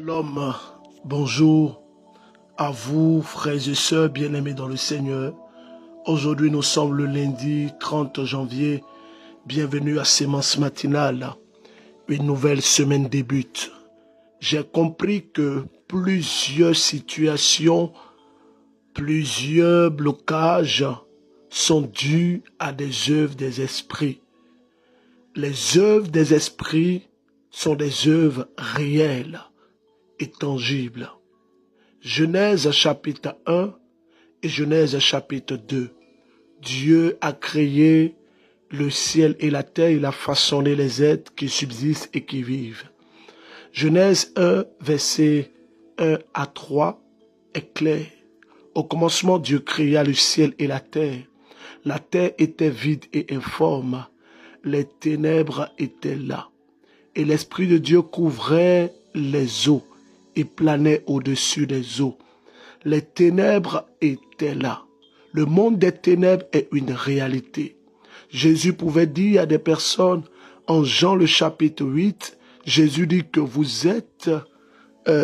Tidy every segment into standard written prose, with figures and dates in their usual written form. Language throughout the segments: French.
L'homme, bonjour à vous, frères et sœurs bien-aimés dans le Seigneur. Aujourd'hui, nous sommes le lundi 30 janvier. Bienvenue à Sémence Matinale. Une nouvelle semaine débute. J'ai compris que plusieurs situations, plusieurs blocages sont dus à des œuvres des esprits. Les œuvres des esprits sont des œuvres réelles et tangibles. Genèse chapitre 1 et Genèse chapitre 2. Dieu a créé le ciel et la terre, il a façonné les êtres qui subsistent et qui vivent. Genèse 1, verset 1 à 3 est clair. Au commencement, Dieu créa le ciel et la terre. La terre était vide et informe. Les ténèbres étaient là. Et l'Esprit de Dieu couvrait les eaux et planait au-dessus des eaux. Les ténèbres étaient là. Le monde des ténèbres est une réalité. Jésus pouvait dire à des personnes, en Jean le chapitre 8, Jésus dit que vous êtes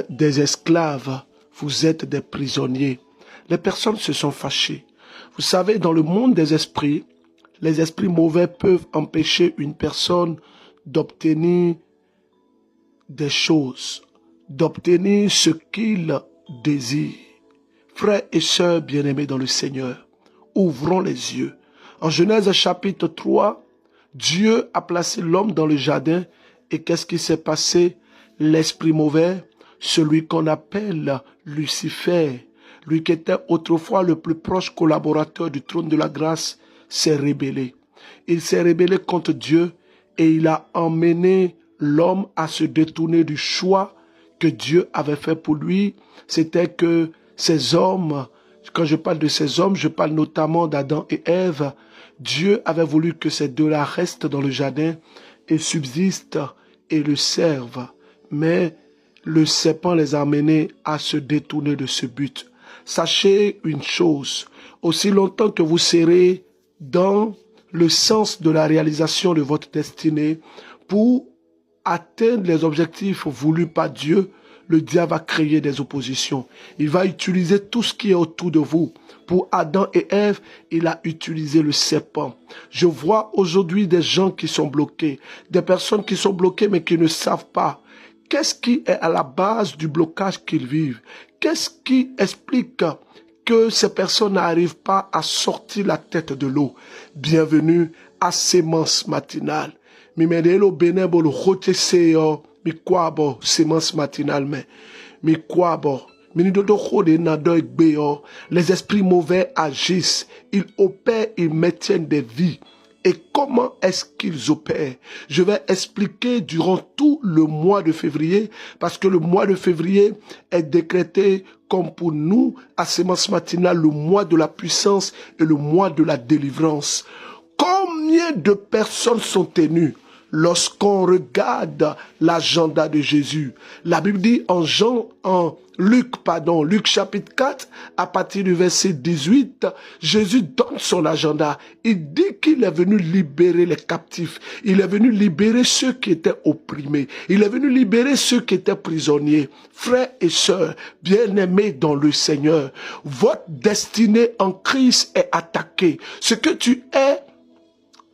des esclaves, vous êtes des prisonniers. Les personnes se sont fâchées. Vous savez, dans le monde des esprits, les esprits mauvais peuvent empêcher une personne d'obtenir des choses, d'obtenir ce qu'il désire. Frères et sœurs bien-aimés dans le Seigneur, ouvrons les yeux. En Genèse chapitre 3, Dieu a placé l'homme dans le jardin et qu'est-ce qui s'est passé? L'esprit mauvais, celui qu'on appelle Lucifer, lui qui était autrefois le plus proche collaborateur du trône de la grâce, s'est rébellé. Il s'est rébellé contre Dieu et il a emmené l'homme à se détourner du choix que Dieu avait fait pour lui. C'était que ces hommes, quand je parle de ces hommes, je parle notamment d'Adam et Ève. Dieu avait voulu que ces deux-là restent dans le jardin et subsistent et le servent. Mais le serpent les a amenés à se détourner de ce but. Sachez une chose, aussi longtemps que vous serez dans le sens de la réalisation de votre destinée, pour atteindre les objectifs voulus par Dieu, le diable va créer des oppositions. Il va utiliser tout ce qui est autour de vous. Pour Adam et Ève, il a utilisé le serpent. Je vois aujourd'hui des gens qui sont bloqués, des personnes qui sont bloquées mais qui ne savent pas. Qu'est-ce qui est à la base du blocage qu'ils vivent? Qu'est-ce qui explique que ces personnes n'arrivent pas à sortir la tête de l'eau? Bienvenue à Sémence Matinale. Mimedelo benebolo hoteseo mi kwabo sémence matinale mais mi kwabo minidodo khode nado egbeyo. Les esprits mauvais agissent, ils opèrent, ils maintiennent des vies. Et comment est-ce qu'ils opèrent? Je vais expliquer durant tout le mois de février, parce que le mois de février est décrété comme pour nous, à Sémence Matinale, le mois de la puissance et le mois de la délivrance. Combien de personnes sont tenues lorsqu'on regarde l'agenda de Jésus? La Bible dit en Luc chapitre 4, à partir du verset 18, Jésus donne son agenda. Il dit qu'il est venu libérer les captifs. Il est venu libérer ceux qui étaient opprimés. Il est venu libérer ceux qui étaient prisonniers. Frères et sœurs, bien-aimés dans le Seigneur, votre destinée en Christ est attaquée. Ce que tu es,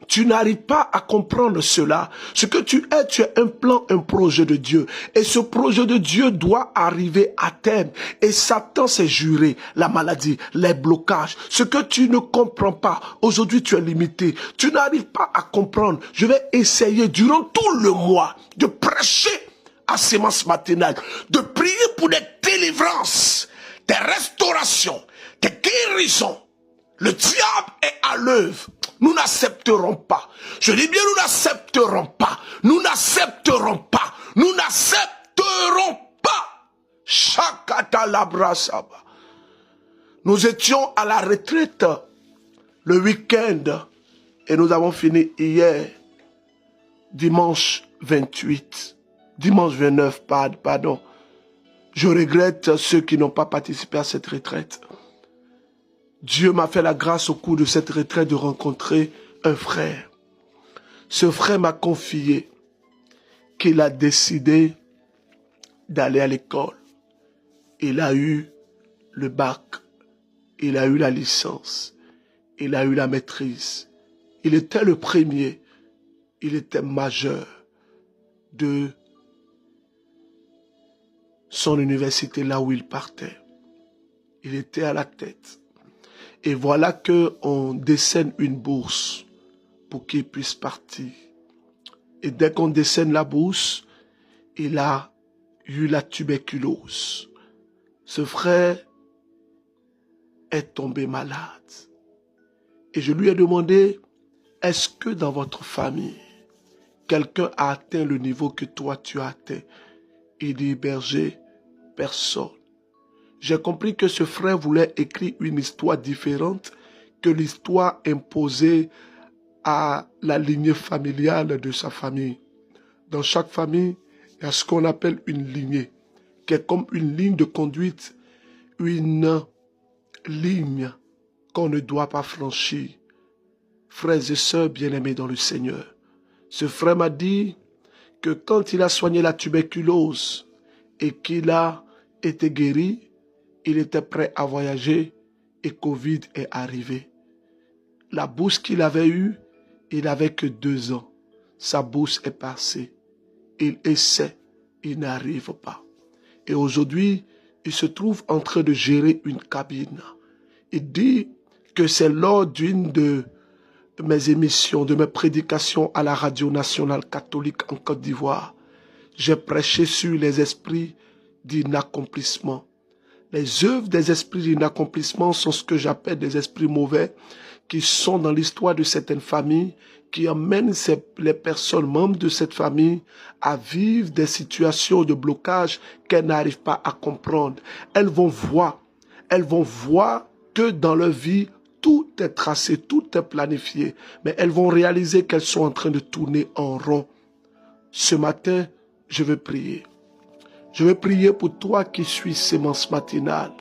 tu n'arrives pas à comprendre cela. Ce que tu es un plan, un projet de Dieu. Et ce projet de Dieu doit arriver à terme. Et Satan s'est juré, la maladie, les blocages. Ce que tu ne comprends pas, aujourd'hui tu es limité. Tu n'arrives pas à comprendre. Je vais essayer durant tout le mois de prêcher à Sémence Matinale, de prier pour des délivrances, des restaurations, des guérisons. Le diable est à l'œuvre. Nous n'accepterons pas. Je dis bien, nous n'accepterons pas. Nous n'accepterons pas. Nous n'accepterons pas. Shakata labrasaba. Nous étions à la retraite le week-end et nous avons fini hier, dimanche 28. Dimanche 29, pardon. Je regrette ceux qui n'ont pas participé à cette retraite. Dieu m'a fait la grâce au cours de cette retraite de rencontrer un frère. Ce frère m'a confié qu'il a décidé d'aller à l'école. Il a eu le bac, il a eu la licence, il a eu la maîtrise. Il était le premier, il était majeur de son université là où il partait. Il était à la tête. Et voilà qu'on décerne une bourse pour qu'il puisse partir. Et dès qu'on décerne la bourse, il a eu la tuberculose. Ce frère est tombé malade. Et je lui ai demandé, est-ce que dans votre famille, quelqu'un a atteint le niveau que toi tu as atteint? Il dit, berger, personne. J'ai compris que ce frère voulait écrire une histoire différente que l'histoire imposée à la lignée familiale de sa famille. Dans chaque famille, il y a ce qu'on appelle une lignée, qui est comme une ligne de conduite, une ligne qu'on ne doit pas franchir. Frères et sœurs bien-aimés dans le Seigneur, ce frère m'a dit que quand il a soigné la tuberculose et qu'il a été guéri, il était prêt à voyager et Covid est arrivé. La bourse qu'il avait eue, il n'avait que 2 ans. Sa bourse est passée. Il essaie, il n'arrive pas. Et aujourd'hui, il se trouve en train de gérer une cabine. Il dit que c'est lors d'une de mes émissions, de mes prédications à la radio nationale catholique en Côte d'Ivoire. J'ai prêché sur les esprits d'inaccomplissement. Les œuvres des esprits d'inaccomplissement sont ce que j'appelle des esprits mauvais qui sont dans l'histoire de certaines familles, qui amènent les personnes membres de cette famille à vivre des situations de blocage qu'elles n'arrivent pas à comprendre. Elles vont voir que dans leur vie, tout est tracé, tout est planifié, mais elles vont réaliser qu'elles sont en train de tourner en rond. Ce matin, je vais prier. Je vais prier pour toi qui suis sémence matinale.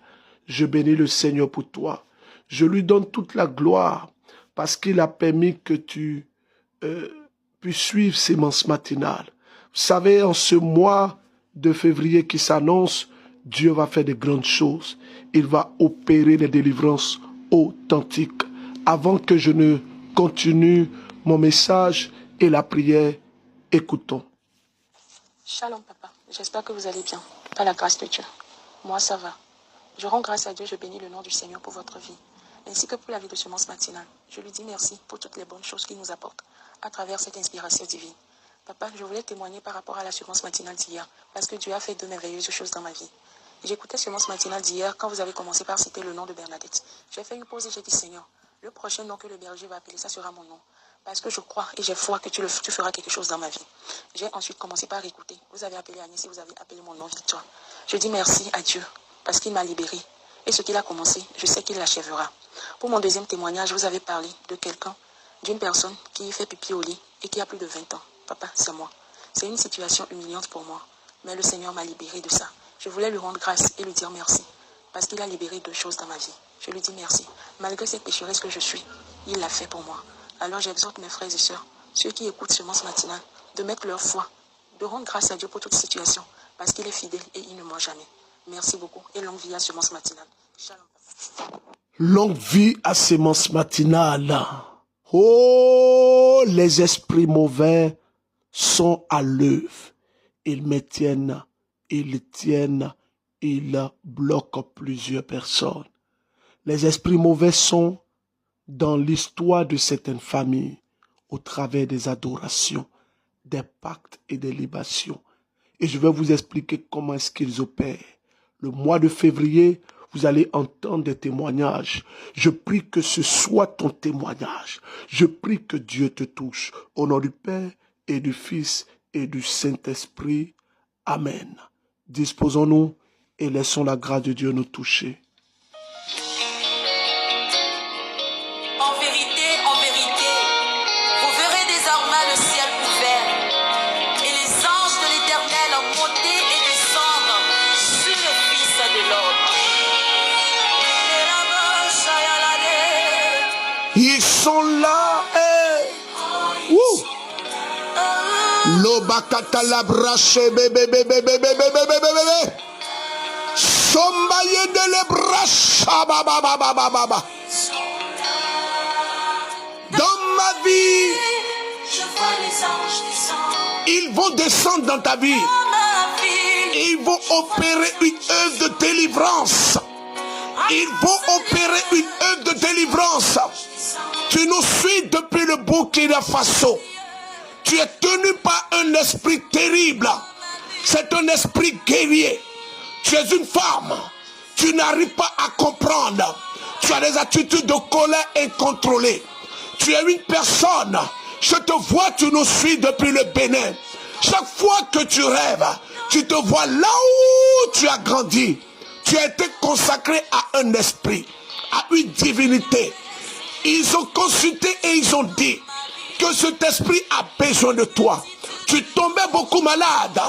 Je bénis le Seigneur pour toi. Je lui donne toute la gloire parce qu'il a permis que tu puisses suivre sémence matinale. Vous savez, en ce mois de février qui s'annonce, Dieu va faire de grandes choses. Il va opérer des délivrances authentiques. Avant que je ne continue mon message et la prière, écoutons. Shalom papa, j'espère que vous allez bien, par la grâce de Dieu. Moi ça va. Je rends grâce à Dieu, je bénis le nom du Seigneur pour votre vie, ainsi que pour la vie de Semence Matinale. Je lui dis merci pour toutes les bonnes choses qu'il nous apporte à travers cette inspiration divine. Papa, je voulais témoigner par rapport à la Semence Matinale d'hier, parce que Dieu a fait de merveilleuses choses dans ma vie. J'écoutais Semence Matinale d'hier quand vous avez commencé par citer le nom de Bernadette. J'ai fait une pause et j'ai dit Seigneur, le prochain nom que le berger va appeler, ça sera mon nom. Parce que je crois et j'ai foi que tu feras quelque chose dans ma vie. J'ai ensuite commencé par écouter. Vous avez appelé Agnès et vous avez appelé mon nom Victoire. Je dis merci à Dieu parce qu'il m'a libéré. Et ce qu'il a commencé, je sais qu'il l'achèvera. Pour mon deuxième témoignage, vous avez parlé de quelqu'un, d'une personne qui fait pipi au lit et qui a plus de 20 ans. Papa, c'est moi. C'est une situation humiliante pour moi. Mais le Seigneur m'a libéré de ça. Je voulais lui rendre grâce et lui dire merci. Parce qu'il a libéré 2 choses dans ma vie. Je lui dis merci. Malgré cette pécheresse que je suis, il l'a fait pour moi. Alors j'exhorte mes frères et sœurs, ceux qui écoutent Semence Matinale, de mettre leur foi, de rendre grâce à Dieu pour toute situation, parce qu'il est fidèle et il ne ment jamais. Merci beaucoup et longue vie à Semence Matinale. Shalom. Longue vie à Semence Matinale. Oh, les esprits mauvais sont à l'œuvre. Ils me tiennent, ils bloquent plusieurs personnes. Les esprits mauvais sont dans l'histoire de certaines familles, au travers des adorations, des pactes et des libations. Et je vais vous expliquer comment est-ce qu'ils opèrent. Le mois de février, vous allez entendre des témoignages. Je prie que ce soit ton témoignage. Je prie que Dieu te touche. Au nom du Père et du Fils et du Saint-Esprit. Amen. Disposons-nous et laissons la grâce de Dieu nous toucher. Ils sont là. Lobakata la brache bébé. Sombaye de les braches. Dans ma vie, je vois les anges descendre. ils vont descendre dans ta vie. Ils vont opérer une œuvre de délivrance. Ils vont opérer une œuvre de délivrance. Tu nous suis depuis le Burkina Faso. Tu es tenu par un esprit terrible. C'est un esprit guerrier. Tu es une femme. Tu n'arrives pas à comprendre. Tu as des attitudes de colère incontrôlées. Tu es une personne. Je te vois, tu nous suis depuis le Bénin. Chaque fois que tu rêves, tu te vois là où tu as grandi. Tu as été consacré à un esprit, à une divinité. Ils ont consulté et ils ont dit que cet esprit a besoin de toi. Tu tombais beaucoup malade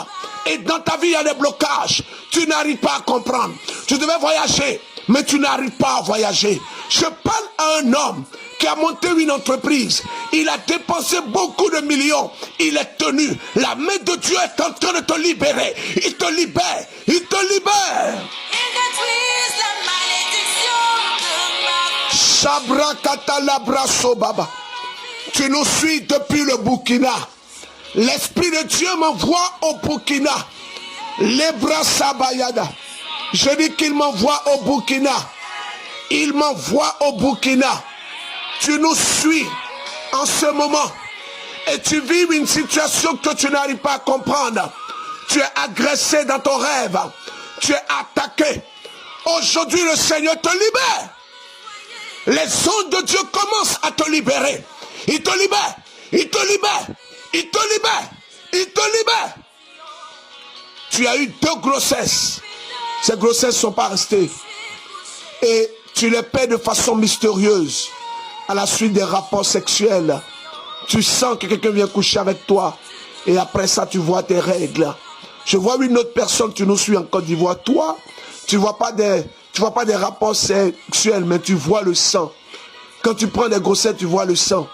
et dans ta vie il y a des blocages. Tu n'arrives pas à comprendre. Tu devais voyager, mais tu n'arrives pas à voyager. Je parle à un homme qui a monté une entreprise. Il a dépensé beaucoup de millions. Il est tenu. La main de Dieu est en train de te libérer. Il te libère. Il te libère. Sabrakatalabraso baba. Tu nous suis depuis le Burkina. L'Esprit de Dieu m'envoie au Burkina. Lebra Sabayada. Je dis qu'il m'envoie au Burkina. Il m'envoie au Burkina. Tu nous suis en ce moment. Et tu vis une situation que tu n'arrives pas à comprendre. Tu es agressé dans ton rêve. Tu es attaqué. Aujourd'hui, le Seigneur te libère. Les anges de Dieu commencent à te libérer. Il te libère. Il te libère. Il te libère. Il te libère. Tu as eu 2 grossesses. Ces grossesses ne sont pas restées. Et tu les paies de façon mystérieuse. À la suite des rapports sexuels. Tu sens que quelqu'un vient coucher avec toi. Et après ça, tu vois tes règles. Je vois une autre personne, tu nous suis en Côte d'Ivoire. Toi, tu vois pas des rapports sexuels, mais tu vois le sang. Quand tu prends des grossesses, tu vois le sang.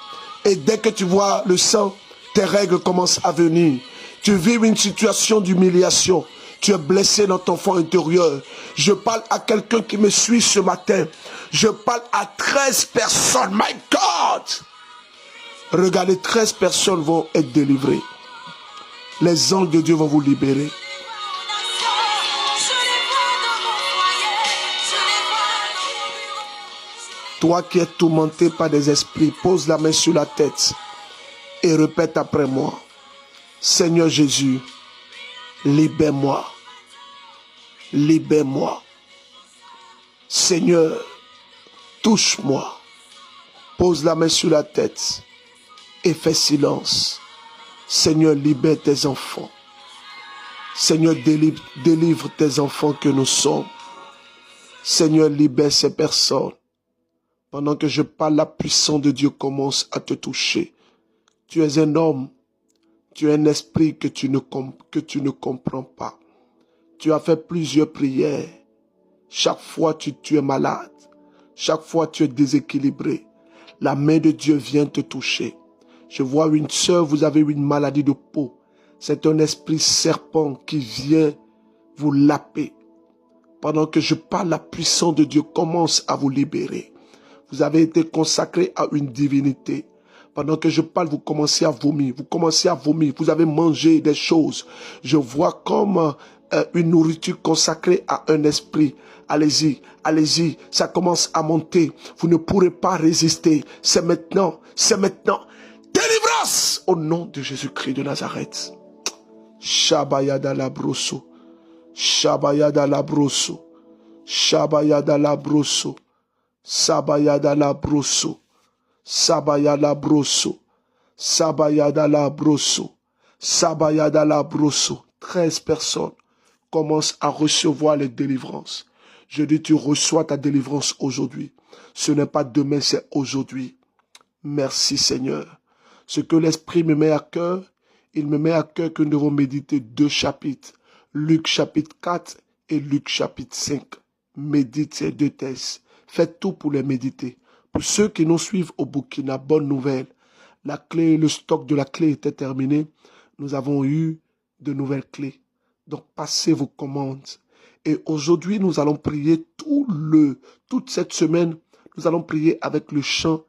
Et dès que tu vois le sang, tes règles commencent à venir. Tu vis une situation d'humiliation. Tu es blessé dans ton fond intérieur. Je parle à quelqu'un qui me suit ce matin. Je parle à 13 personnes. My God! Regardez, 13 personnes vont être délivrées. Les anges de Dieu vont vous libérer. Toi qui es tourmenté par des esprits, pose la main sur la tête et répète après moi. Seigneur Jésus, libère-moi. Libère-moi. Seigneur, touche-moi. Pose la main sur la tête et fais silence. Seigneur, libère tes enfants. Seigneur, délivre tes enfants que nous sommes. Seigneur, libère ces personnes. Pendant que je parle, la puissance de Dieu commence à te toucher. Tu es un homme. Tu es un esprit que tu ne comprends pas. Tu as fait plusieurs prières. Chaque fois, tu es malade. Chaque fois, tu es déséquilibré. La main de Dieu vient te toucher. Je vois une sœur, vous avez une maladie de peau. C'est un esprit serpent qui vient vous laper. Pendant que je parle, la puissance de Dieu commence à vous libérer. Vous avez été consacré à une divinité. Pendant que je parle, vous commencez à vomir. Vous commencez à vomir. Vous avez mangé des choses. Je vois comme une nourriture consacrée à un esprit. Allez-y, allez-y. Ça commence à monter. Vous ne pourrez pas résister. C'est maintenant. C'est maintenant. Délivrance au nom de Jésus-Christ de Nazareth. Shabayada la brosso. Shabayada la brosso. Shabayada la brosso. Sabayada la brosso. Sabayada brosso. Sabayada la brosso. Sabayada la brosso. 13 personnes commencent à recevoir les délivrances. Je dis, tu reçois ta délivrance aujourd'hui. Ce n'est pas demain, c'est aujourd'hui. Merci Seigneur. Ce que l'Esprit me met à cœur, il me met à cœur que nous devons méditer 2 chapitres. Luc chapitre 4 et Luc chapitre 5. Médite ces 2 textes. Faites tout pour les méditer. Pour ceux qui nous suivent au Burkina, bonne nouvelle. La clé, le stock de la clé était terminé. nous avons eu de nouvelles clés. Donc, passez vos commandes. Et aujourd'hui, nous allons prier toute cette semaine, nous allons prier avec le chant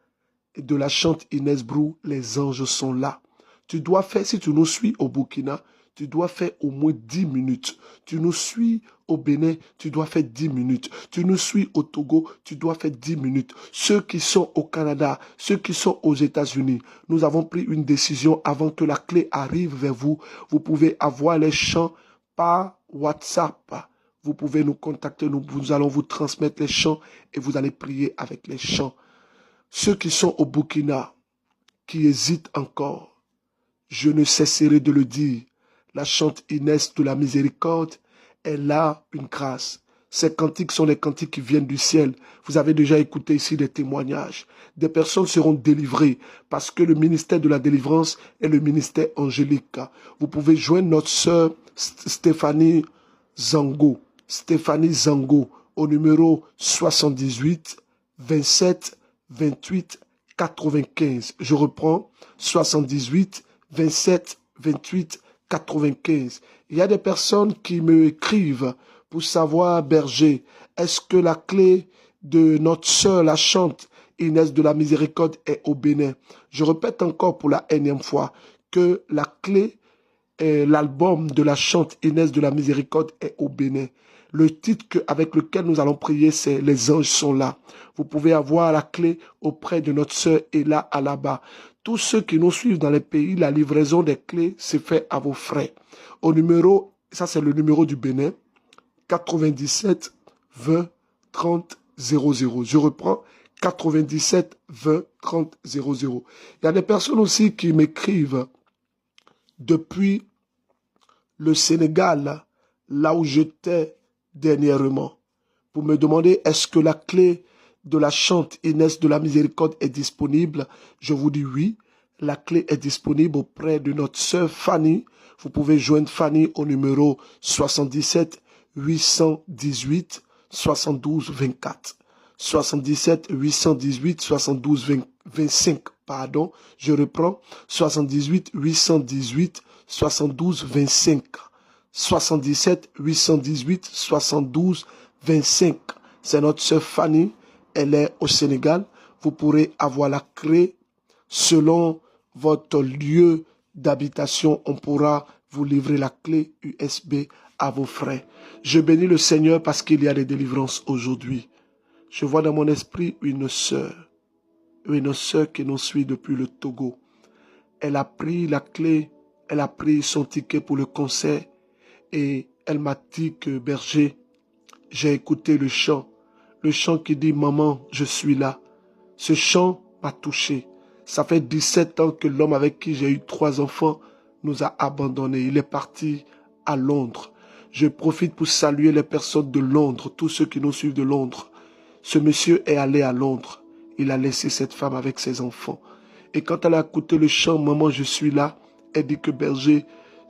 de la chante Inès Brou, les anges sont là. Tu dois faire, si tu nous suis au Burkina, tu dois faire au moins 10 minutes. Tu nous suis au Bénin, tu dois faire 10 minutes. Tu nous suis au Togo, tu dois faire 10 minutes. Ceux qui sont au Canada, ceux qui sont aux États-Unis, nous avons pris une décision avant que la clé arrive vers vous. Vous pouvez avoir les chants par WhatsApp. Vous pouvez nous contacter, nous allons vous transmettre les chants et vous allez prier avec les chants. Ceux qui sont au Burkina, qui hésitent encore, je ne cesserai de le dire. La chante Inès de la miséricorde, elle a une grâce. Ces cantiques sont des cantiques qui viennent du ciel. Vous avez déjà écouté ici des témoignages. Des personnes seront délivrées parce que le ministère de la délivrance est le ministère angélique. Vous pouvez joindre notre sœur Stéphanie Zango au numéro 78 27 28 95. Je reprends 78 27 28 95. Il y a des personnes qui me écrivent pour savoir, berger, est-ce que la clé de notre sœur, la chante Inès de la miséricorde, est au Bénin? Je répète encore pour la énième fois que la clé, l'album de la chante Inès de la miséricorde est au Bénin. Le titre avec lequel nous allons prier, c'est « Les anges sont là ». Vous pouvez avoir la clé auprès de notre sœur Ella Alaba. Tous ceux qui nous suivent dans les pays, la livraison des clés se fait à vos frais. Au numéro, ça c'est le numéro du Bénin, 97 20 30 00. Je reprends, 97 20 30 00. Il y a des personnes aussi qui m'écrivent depuis le Sénégal, là où j'étais dernièrement, pour me demander est-ce que la clé de la chante Inès de la miséricorde est disponible. Je vous dis oui, la clé est disponible auprès de notre sœur Fanny. Vous pouvez joindre Fanny au numéro 77 818 72 24. 77 818 72 25. Pardon, je reprends. 78 818 72 25. 77 818 72 25. C'est notre sœur Fanny. Elle est au Sénégal. Vous pourrez avoir la clé selon votre lieu d'habitation. On pourra vous livrer la clé USB à vos frais. Je bénis le Seigneur parce qu'il y a des délivrances aujourd'hui. Je vois dans mon esprit une sœur qui nous suit depuis le Togo. Elle a pris la clé, elle a pris son ticket pour le concert et elle m'a dit que berger, j'ai écouté le chant qui dit « Maman, je suis là ». Ce chant m'a touché. Ça fait 17 ans que l'homme avec qui j'ai eu 3 enfants nous a abandonnés. Il est parti à Londres. Je profite pour saluer les personnes de Londres, tous ceux qui nous suivent de Londres. Ce monsieur est allé à Londres. Il a laissé cette femme avec ses enfants. Et quand elle a écouté le chant « Maman, je suis là », elle dit que berger,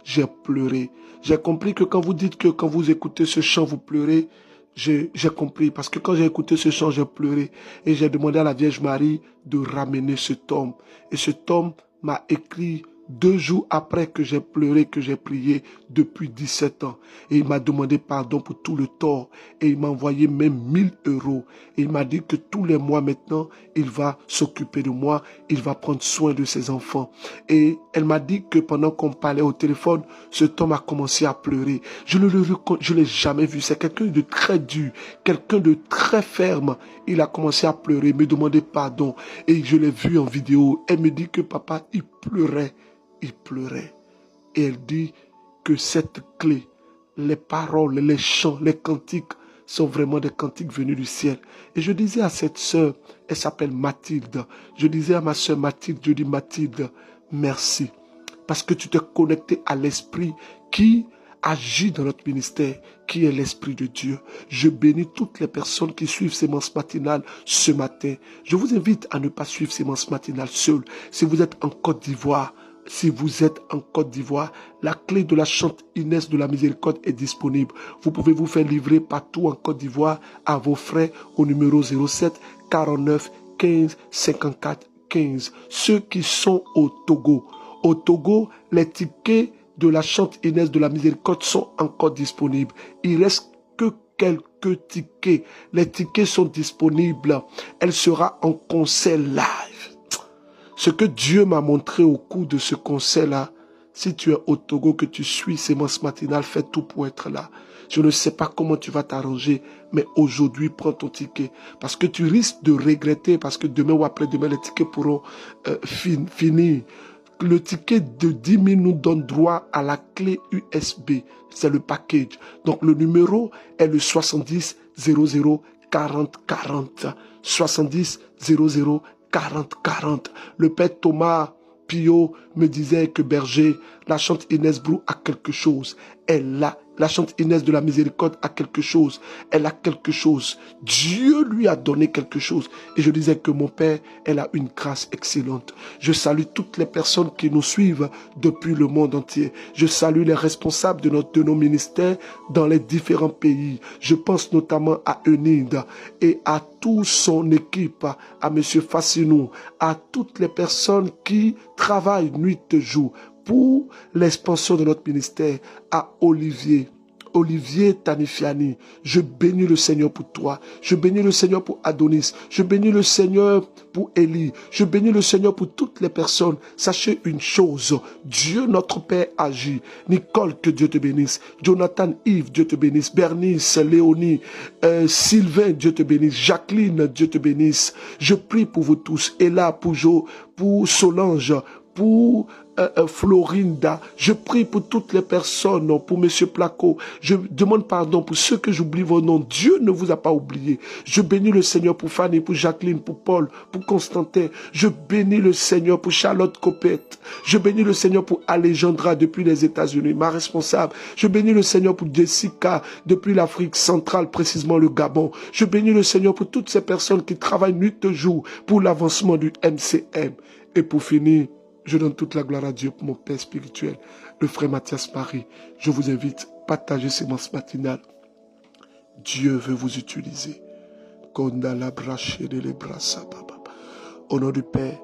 j'ai pleuré. J'ai compris que quand vous dites que quand vous écoutez ce chant, vous pleurez, j'ai compris. Parce que quand j'ai écouté ce chant, j'ai pleuré. Et j'ai demandé à la Vierge Marie de ramener cet homme. Et cet homme m'a écrit 2 jours après que j'ai pleuré, que j'ai prié depuis 17 ans. Et il m'a demandé pardon pour tout le tort. Et il m'a envoyé même 1000 €. Et il m'a dit que tous les mois maintenant, il va s'occuper de moi. Il va prendre soin de ses enfants. Et elle m'a dit que pendant qu'on parlait au téléphone, cet homme a commencé à pleurer. Je ne l'ai jamais vu. C'est quelqu'un de très dur, quelqu'un de très ferme. Il a commencé à pleurer, me demander pardon. Et je l'ai vu en vidéo. Elle me dit que papa, il pleurait. Il pleurait. Et elle dit que cette clé, les paroles, les chants, les cantiques sont vraiment des cantiques venus du ciel. Et je disais à cette sœur, elle s'appelle Mathilde. Je disais à ma sœur Mathilde, je dis Mathilde, merci. Parce que tu t'es connecté à l'esprit qui agit dans notre ministère, qui est l'Esprit de Dieu. Je bénis toutes les personnes qui suivent Sémence Matinale ce matin. Je vous invite à ne pas suivre Sémence Matinale seul. Si vous êtes en Côte d'Ivoire, la clé de la chante Inès de la miséricorde est disponible. Vous pouvez vous faire livrer partout en Côte d'Ivoire à vos frais au numéro 07 49 15 54 15. Ceux qui sont au Togo, les tickets de la Chante Inès de la Miséricorde sont encore disponibles. Il reste que quelques tickets. Les tickets sont disponibles. Elle sera en concert live. Ce que Dieu m'a montré au cours de ce concert-là, si tu es au Togo, que tu suis Sémence Matinale, fais tout pour être là. Je ne sais pas comment tu vas t'arranger, mais aujourd'hui, prends ton ticket. Parce que tu risques de regretter, parce que demain ou après-demain, les tickets pourront finir. Le ticket de 10 000 nous donne droit à la clé USB. C'est le package. Donc, le numéro est le 70 00 40 40. 70 00 40 40. Le père Thomas Pio me disait que Berger, la Chante Inès Brou a quelque chose. La Chante Inès de la Miséricorde a quelque chose. Elle a quelque chose. Dieu lui a donné quelque chose. Et je disais que mon père, elle a une grâce excellente. Je salue toutes les personnes qui nous suivent depuis le monde entier. Je salue les responsables de nos ministères dans les différents pays. Je pense notamment à Eunide et à toute son équipe, à M. Fassinou, à toutes les personnes qui travaillent nuit et jour pour l'expansion de notre ministère, à Olivier Tanifiani. Je bénis le Seigneur pour toi. Je bénis le Seigneur pour Adonis. Je bénis le Seigneur pour Élie. Je bénis le Seigneur pour toutes les personnes. Sachez une chose, Dieu notre Père agit. Nicole, que Dieu te bénisse. Jonathan, Yves, Dieu te bénisse. Bernice, Léonie, Sylvain, Dieu te bénisse. Jacqueline, Dieu te bénisse. Je prie pour vous tous. Et là, pour Solange, pour Florinda, je prie pour toutes les personnes, pour Monsieur Placo, je demande pardon pour ceux que j'oublie vos noms. Dieu ne vous a pas oublié. Je bénis le Seigneur pour Fanny, pour Jacqueline, pour Paul, pour Constantin. Je bénis le Seigneur pour Charlotte Copette. Je bénis le Seigneur pour Alejandra depuis les États-Unis, ma responsable. Je bénis le Seigneur pour Jessica depuis l'Afrique centrale, précisément le Gabon. Je bénis le Seigneur pour toutes ces personnes qui travaillent nuit et jour pour l'avancement du MCM. Et pour finir, je donne toute la gloire à Dieu pour mon Père spirituel, le frère Mathias Marie. Je vous invite à partager Sémence Matinale. Dieu veut vous utiliser. Au nom du Père,